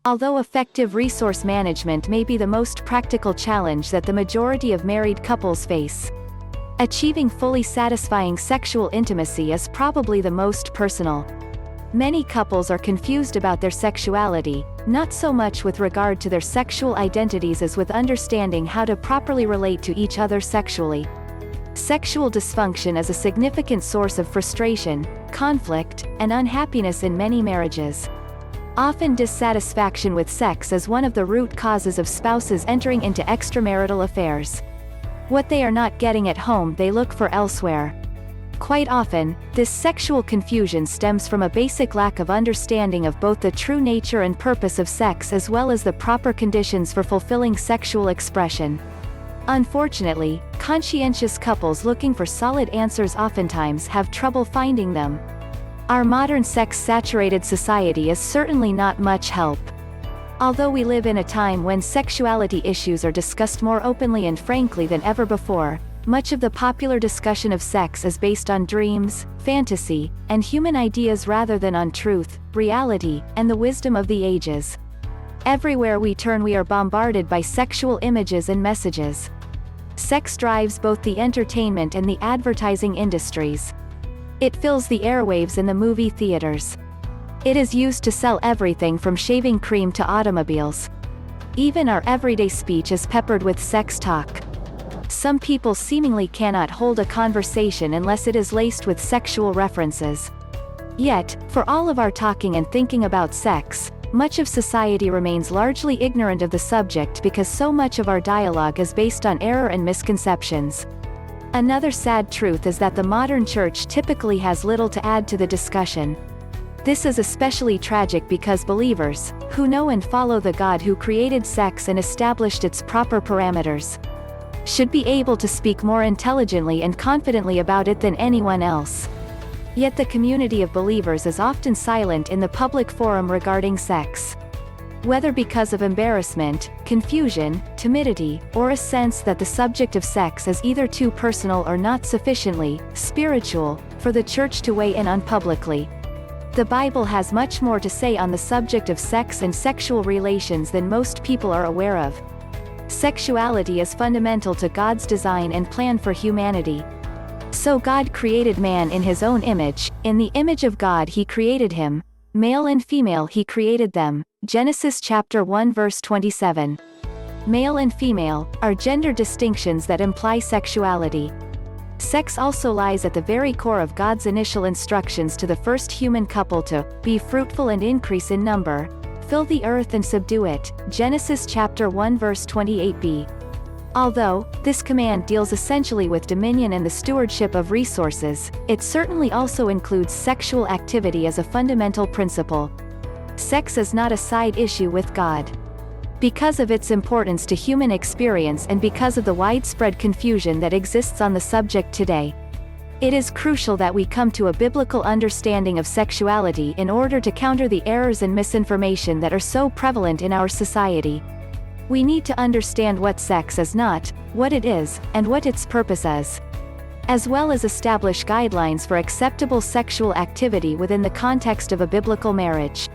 Although effective resource management may be the most practical challenge that the majority of married couples face, achieving fully satisfying sexual intimacy is probably the most personal. Many couples are confused about their sexuality, not so much with regard to their sexual identities as with understanding how to properly relate to each other sexually. Sexual dysfunction is a significant source of frustration, conflict, and unhappiness in many marriages. Often dissatisfaction with sex is one of the root causes of spouses entering into extramarital affairs. What they are not getting at home they look for elsewhere. Quite often, this sexual confusion stems from a basic lack of understanding of both the true nature and purpose of sex as well as the proper conditions for fulfilling sexual expression. Unfortunately, conscientious couples looking for solid answers oftentimes have trouble finding them. Our modern sex-saturated society is certainly not much help. Although we live in a time when sexuality issues are discussed more openly and frankly than ever before, much of the popular discussion of sex is based on dreams, fantasy, and human ideas rather than on truth, reality, and the wisdom of the ages. Everywhere we turn we are bombarded by sexual images and messages. Sex drives both the entertainment and the advertising industries. It fills the airwaves in the movie theaters. It is used to sell everything from shaving cream to automobiles. Even our everyday speech is peppered with sex talk. Some people seemingly cannot hold a conversation unless it is laced with sexual references. Yet, for all of our talking and thinking about sex, much of society remains largely ignorant of the subject because so much of our dialogue is based on error and misconceptions. Another sad truth is that the modern church typically has little to add to the discussion. This is especially tragic because believers, who know and follow the God who created sex and established its proper parameters, should be able to speak more intelligently and confidently about it than anyone else. Yet the community of believers is often silent in the public forum regarding sex. Whether because of embarrassment, confusion, timidity, or a sense that the subject of sex is either too personal or not sufficiently spiritual for the church to weigh in on publicly. The Bible has much more to say on the subject of sex and sexual relations than most people are aware of. Sexuality is fundamental to God's design and plan for humanity. So God created man in his own image, in the image of God he created him, male and female he created them. Genesis chapter 1 verse 27. Male and female are gender distinctions that imply sexuality. Sex also lies at the very core of God's initial instructions to the first human couple to be fruitful and increase in number, fill the earth and subdue it. Genesis chapter 1 verse 28b. Although this command deals essentially with dominion and the stewardship of resources, it certainly also includes sexual activity as a fundamental principle. Sex is not a side issue with God. Because of its importance to human experience and because of the widespread confusion that exists on the subject today, it is crucial that we come to a biblical understanding of sexuality in order to counter the errors and misinformation that are so prevalent in our society. We need to understand what sex is not, what it is, and what its purpose is, as well as establish guidelines for acceptable sexual activity within the context of a biblical marriage.